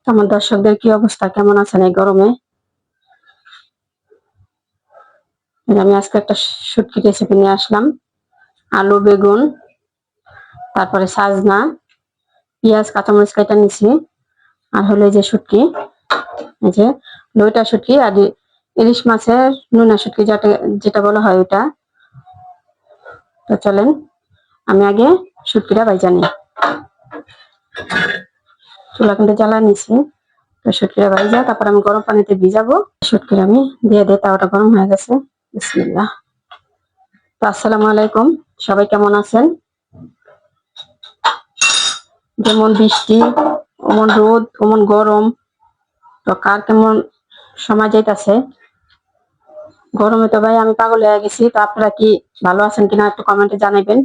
আমার দর্শকদের কি অবস্থা, কেমন আছেন এই গরমে? আমি আজকে একটা শুটকি রেসিপি নিয়ে আসলাম। আলু, বেগুন, তারপরে সাজনা, পেঁয়াজ, কাঁচামরিচ কেটে নিছি। আর হলো এই যে শুটকি, এই যে লইটা শুটকি আর ইলিশ মাছের নোনা শুটকি যেটা যেটা বলা হয় ওটা। তো চলেন আমি আগে শুটকিটা ভাইজা নিই। চুলা কিন্তু জ্বালা নিছি। তো শুটকিটা ভাইজা তারপর আমি গরম পানিতে ভিজাবো। শুটকিটা আমি দিয়ে দিই, তাওয়াটা গরম হয়ে গেছে। বিসমিল্লাহ। তো আসসালামু আলাইকুম, সবাই কেমন আছেন? যেমন বৃষ্টি, অমন রোদ, অমন গরম। তো কার কেমন সময় যাইতেছে? গরমে তো ভাই আমি পাগল হয়ে গেছি। তো আপনারা কি ভালো আছেন কিনা একটু কমেন্টে জানাবেন।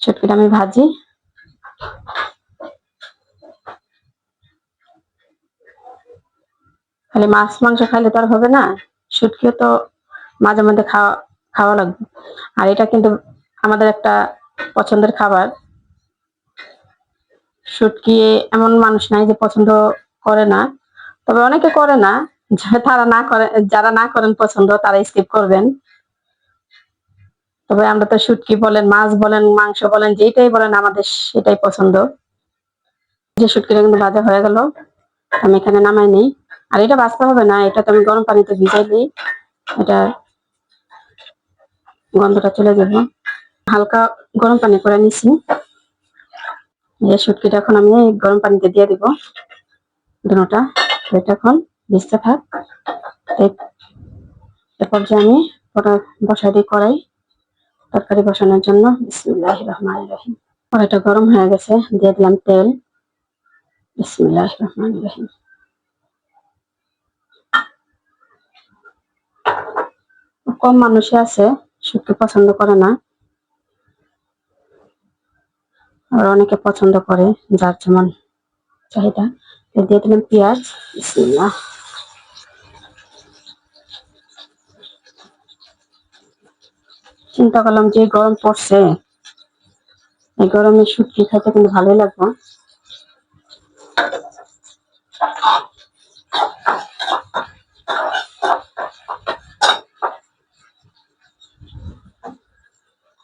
শুটকিটা আমি ভাজি। খালি মাছ মাংস খাইলে তো আর হবে না, শুটকিও তো মাঝে মধ্যে খাওয়া খাওয়া লাগবে। আর এটা কিন্তু আমাদের একটা পছন্দের খাবার। শুটকি এমন মানুষ নাই যে পছন্দ করে না, তবে অনেকে করে না। তারা না করে, যারা না করেন পছন্দ তারা স্কিপ করবেন। তবে আমরা তো শুটকি বলেন, মাছ বলেন, মাংস বলেন, যেটাই বলেন আমাদের সেটাই পছন্দ। যে শুটকিটা কিন্তু ভাজা হয়ে গেল, আমি এখানে নামাই নিই। আর এটা বাঁচতে হবে না, এটা তো আমি গরম পানিতে ভিজাই দিই, এটা গন্ধটা চলে যাবে। হালকা গরম পানি করে নিছি। যে শুটকিটা এখন আমি গরম পানিতে দিয়ে দিব দুটোটা। এটা এখন ভিজতে থাক। এরপর যে আমি ওটা বসাই দিই কড়াই, তরকারি বসানোর জন্য। বিসমিল্লাহির রহমানির রহিম। কড়াইটা গরম হয়ে গেছে, দিয়ে দিলাম তেল। বিসমিল্লাহির রহমানির রহিম। কম মানুষই আছে শুটকি পছন্দ করে না, আর অনেকে পছন্দ করে, যার যেমন চাহিদা। দিয়ে দিলাম পেঁয়াজ। বিসমিল্লাহ। চিন্তা করলাম যে গরম পড়ছে, এই গরমে শুটকি খাইতে কিন্তু ভালোই লাগবে।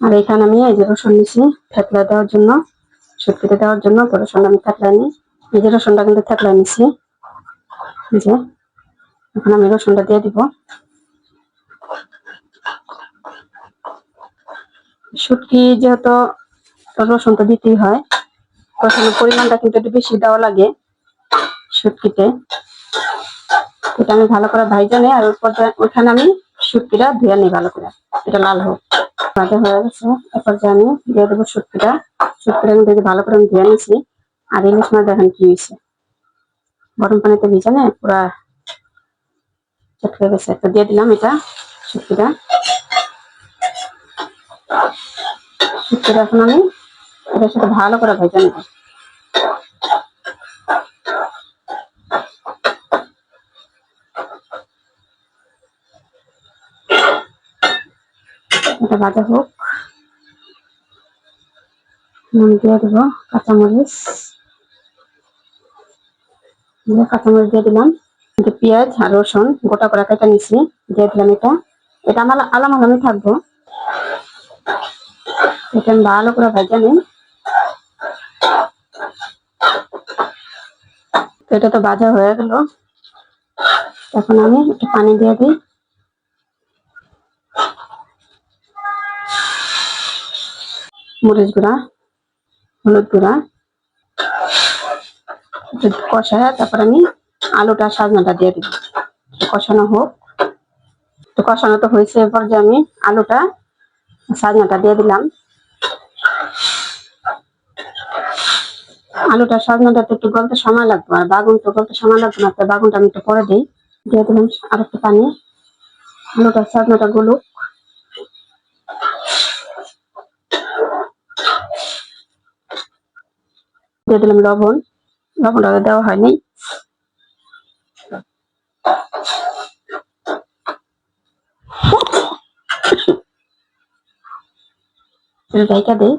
আর এখানে আমি এই যে রসুন নিছি থেতলা দেওয়ার জন্য, শুটকিতে দেওয়ার জন্য। তো রসুন আমি থেতলাই নিই, এই যে রসুনটা কিন্তু থেতলাই নিছি। যে এখন আমি রসুনটা দিয়ে দিব। শুটকি যেহেতু রসুন তো দিতেই হয়, রসুনের পরিমাণটা কিন্তু একটু বেশি দেওয়া লাগে শুটকিতে। এটা আমি ভালো করে ভাইজা নিই, আর ওইখানে আমি শুটকিটা ধুয়ে নিই ভালো করে, এটা লাল হোক। ভাজা হয়ে গেছে, এরপর যে আমি দিয়ে দেবো শুটকিটা। শুটকিটা কিন্তু ভালো করে আমি ধুয়ে নিছি। আর ইলিশ মাছ দেখেন কি হয়েছে, গরম পানিতে ভিজা নেই পুরা চটকে গেছে। তো দিয়ে দিলাম এটা শুটকিটা। শুটকিটা এখন আমি এটার সাথে ভালো করে ভেজে নেব। এটা ভাজা হোক। নুন দিয়ে দেবো, কাঁচামরিচ কাঁচামরিচ দিয়ে দিলাম। পেঁয়াজ আর রসুন গোটা করে কেটে নিচ্ছি, দিয়ে দিলাম এটা। এটা আমার আলামালামি থাকবো, এটা আমি ভালো করে ভেজে নিই। এটা তো ভাজা হয়ে গেল, এখন আমি একটু পানি দিয়ে দিই। মরিচ গুঁড়া, হলুদ গুঁড়া কষায়, তারপর আমি আলুটা সাজনাটা দিয়ে দিব। কষানো হোক। তো কষানো তো হয়েছে, এরপর যে আমি আলুটা সাজনাটা দিয়ে দিলাম। আলুটা সাজনাটা একটু গলতে সময় লাগবে, আর বাগুন তো গলতে সময় লাগবে না, তো বাগুনটা আমি একটু পরে দিই। দিয়ে দিলাম আর একটু পানি। আলুটা সাজনাটা গলুক। দিয়ে দিলাম লবণ, লবণটা দেওয়া হয়নি। ঢাকা দিই।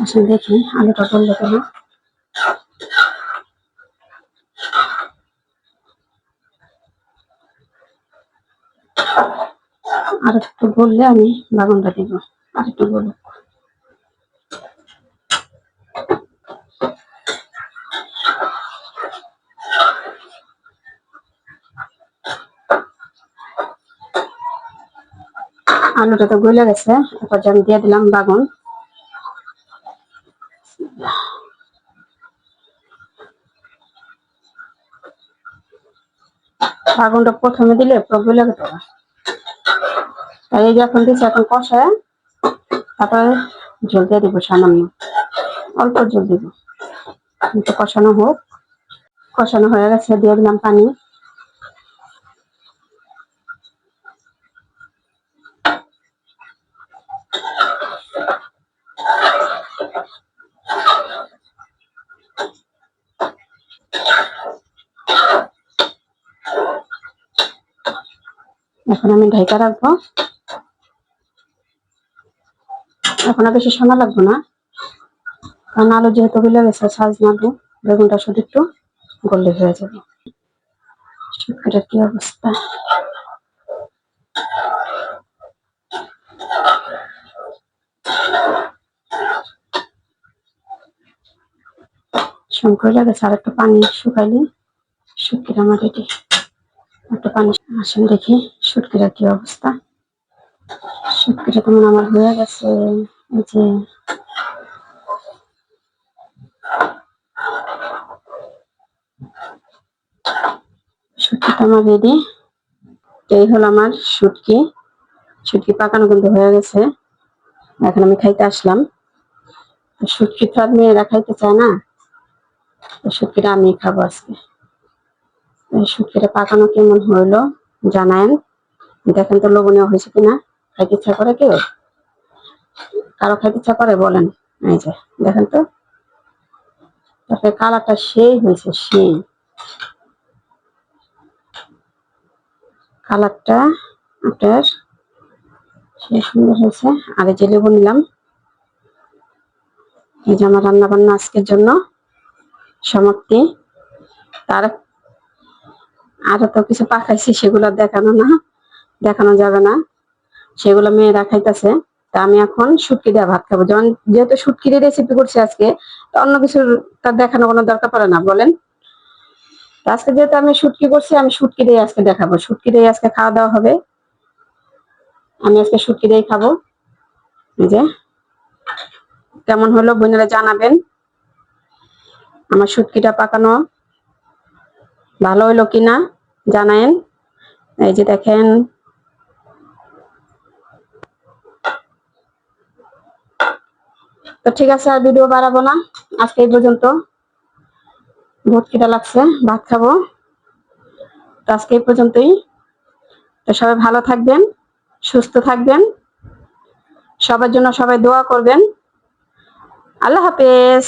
আসলে দেখি আলুটা গললে কেন। আর একটু বললে আমি বাগানটা দিব, আর একটু বলুক। আলুটা তো গলে গেছে, এরপর আমি দিয়ে দিলাম বাগান। বাগানটা প্রথমে দিলে পুরো গলে যেত না, তাই এই যে এখন দিচ্ছি, এখন কষায় তারপরে জল দিয়ে দিব, সামান্য অল্প জল দিব, কিন্তু কষানো হোক। কষানো হয়ে গেছে, দিয়ে দিলাম পানি। এখন আমি ঢাকা রাখবো। এখন আর বেশি সময় লাগবে না, কারণ আলু যেহেতু গলে গেছে, সাজনা আলু, বেগুনটা শুধু একটু গলে হয়ে যাবে। শুটকিটার কি অবস্থা! শঙ্কর গেছে, আর একটু পানি শুকাইলে শুটকিটা আমার রেডি। একটু পানি আসেন দেখি শুটকিটার কি অবস্থা। শুটকিটা তেমন আমার হয়ে গেছে, এই যে শুটকিটা আমার রেডি। এই হলো আমার শুটকি। শুটকি পাকানো কিন্তু হয়ে গেছে, এখন আমি খাইতে আসলাম। শুটকি তো আর মেয়েরা খাইতে চায় না, শুটকিটা আমি খাবো আজকে। শুটকিটা পাকানো কেমন হইলো জানায়েন, দেখেন তো লবণীয় হয়েছে কিনা। খাইতে ইচ্ছা করে কেউ? কারো খাইতে ইচ্ছা করে বলেন? এই যে দেখেন তো, তারপরে কালারটা সেই হয়েছে, সেই কালারটা আপনার সেই সুন্দর হয়েছে। আর এই যে লেবু নিলাম। এই যে আমার রান্না বান্না আজকের জন্য সমাপ্তি। তার আরো তো কিছু পাকাইছি, সেগুলো দেখানো যাবে না, সেগুলো মেয়েরা খাইতেছে। তা আমি এখন শুটকি দিয়ে ভাত খাবো, যেহেতু শুটকি দিয়ে রেসিপি করছি আজকে, অন্য কিছুর তার দেখানো কোনো দরকার পড়ে না বলেন। আজকে যেহেতু আমি শুটকি করছি, আমি শুটকি দিয়ে আজকে দেখাবো, শুটকি দিয়ে আজকে খাওয়া দাওয়া হবে। আমি আজকে শুটকি দিয়ে খাবো। এই যে কেমন হলো বোনেরা জানাবেন, আমার শুটকিটা পাকানো ভালো হইলো কিনা জানায়েন। এই যে দেখেন, তো ঠিক আছে, আর ভিডিও বাড়াবো না, আজকে এই পর্যন্ত। বহুত খিদা লাগছে, ভাত খাবো। তো আজকে এই পর্যন্তই। তো সবাই ভালো থাকবেন, সুস্থ থাকবেন, সবার জন্য সবাই দোয়া করবেন। আল্লাহ হাফেজ।